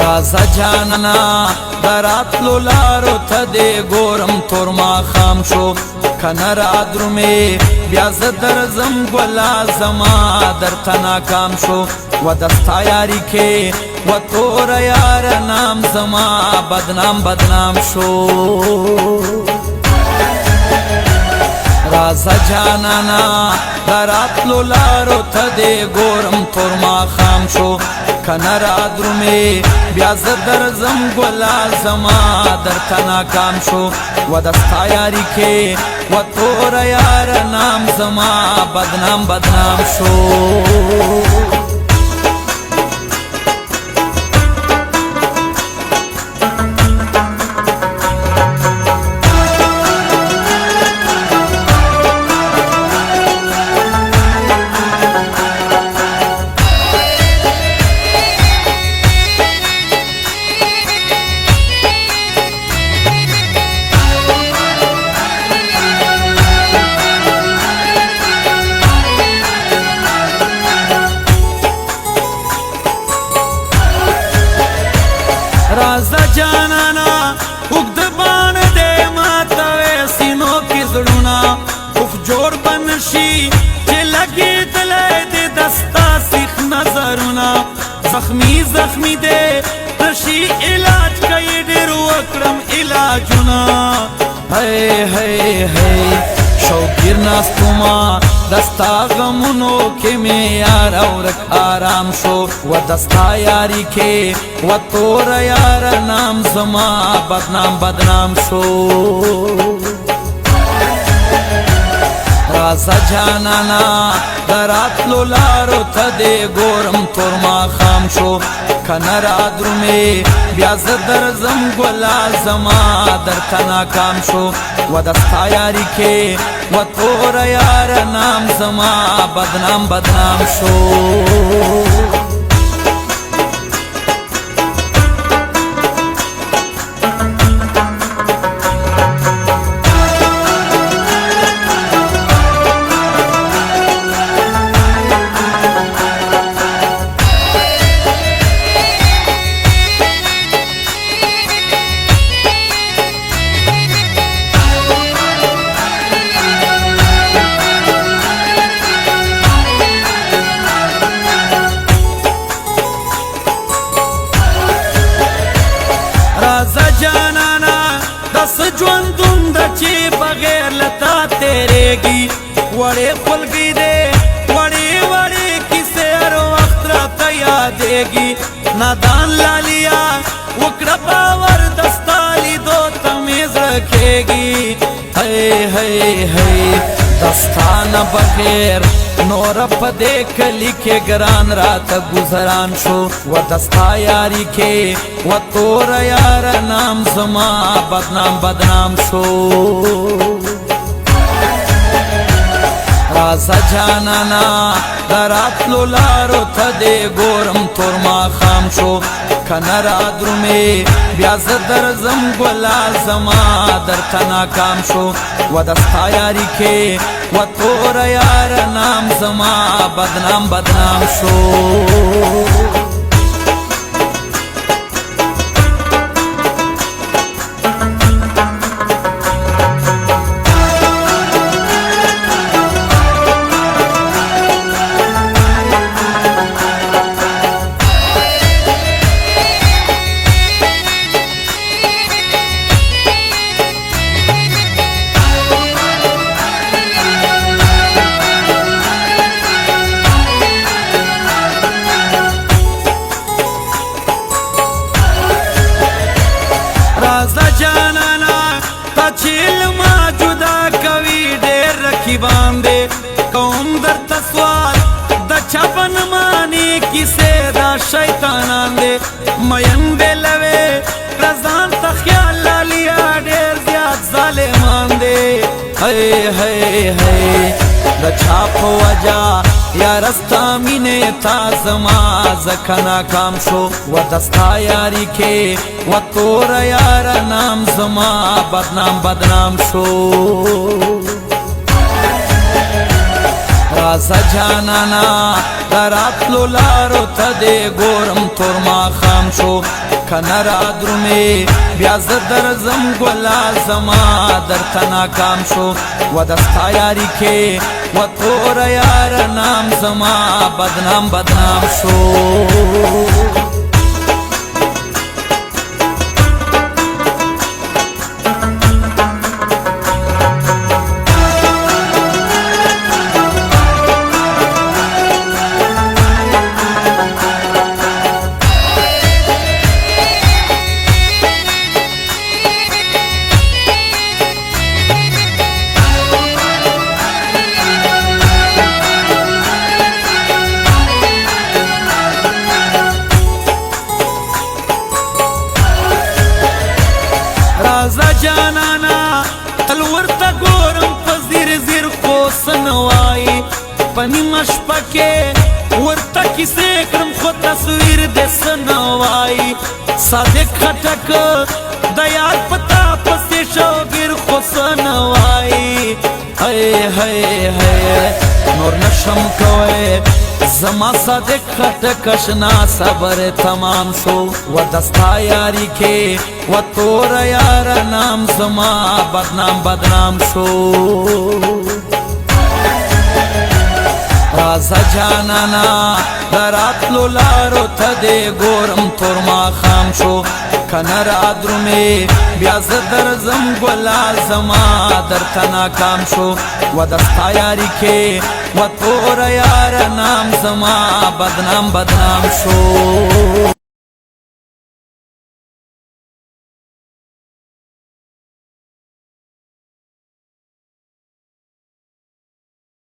رازا جانانا دراتلو لارو تا دے گورم تور ما خام شو کنر آدرمی بیاز درزم گولا زما در تنا کام شو و دستا یاری کے و تور یار نام زما بدنام بدنام شو رازا جانانا دراتلو لارو تا دے گورم تور ما خام شو کنر آدرمی بیاز درزم گولا زما در تنا کام شو و دستا یاری کے و تور یار نام زما بدنام بدنام شو رازا جانانا اگد بان دے ماتوے سینو کی زڑونا اف جوڑ بنشی چے لگی دلے دے دستا سیخ نظرونا زخمی زخمی دے رشی علاج کئی دیر وکرم علاجونا ہے ہے ہے شوگیر ناستوما دستا غمونو کے میں یار اورک آرام شو و دستا یاری کے و تور یار نام زما بدنام بدنام شو رازا جانانا دراتلو لارو تا دے گورم تور ما خام شو کنر آدرمی بیاز درزم گولا زما در تنا کام شو و دستا یاری کے و تور یار نام زما بدنام بدنام شو رازا جانانا دس جوندون دا چی بغیر لتا تیرے گی وڑے خلگی دے وڑے وڑے کسے ہر وقت راتا یادے گی نادان لالیا وکڑا باور دستالی دو تمیز رکھے گی ہے ہے ہے دستان بغیر نور پدے کلی کے گران رات گزران شو و دستا یاری کے و تور یار نام زما بدنام بدنام شو رازا جانانا دراتلو لارو تا دے گورم تور ما خام شو کنر آدرمی بیاز درزم گولا زما در تنا کام شو و دستا یاری کے و تور یار نام زما بدنام بدنام شو رازا جانانا تا چیل ما جدا کوی دیر رکھی باندے قوم در تسوال دا چپن مانی کسے دا شیطانان دے مین بے لوے رزان تا خیال لالیا دیر زیاد ظالمان دے ہے ہے ہے دا چاپ وجا یا رستا مینے تا زما زکنا کام شو و دستا یاری کے و تور یار نام زما بدنام بدنام شو رازا جانانا دراتلو لارو تا دے گورم تور ما خام ناکام شو کنه را درومې بیا زه درځم ګلا زما درته ناکام شو و د ستا یاري کې و توره یاره نام زما بدنام بدنام شو رازا جانانا تل ورته ګورم په زیر زیر خو څه نه وایي په نیمه شپه کې ورته کیسې کړم خو تصویر دې څه نه وایي صادق خټک د یاد په تا پسې شوګیر خو څه نه وایي هی هی هی نور نشم کوی زما صادق خټک اشنا صبر تمام شو و دستا یاری کې و تور یار نام زما بدنام بدنام شو رازا جانانا دراتلو لارو ته دې ګورم تور ماښام شو کنه را درومې بیا زه درځم ګلا زما درته ناکام شو و دستا یاری کې و تور یار نام زما بدنام بدنام شو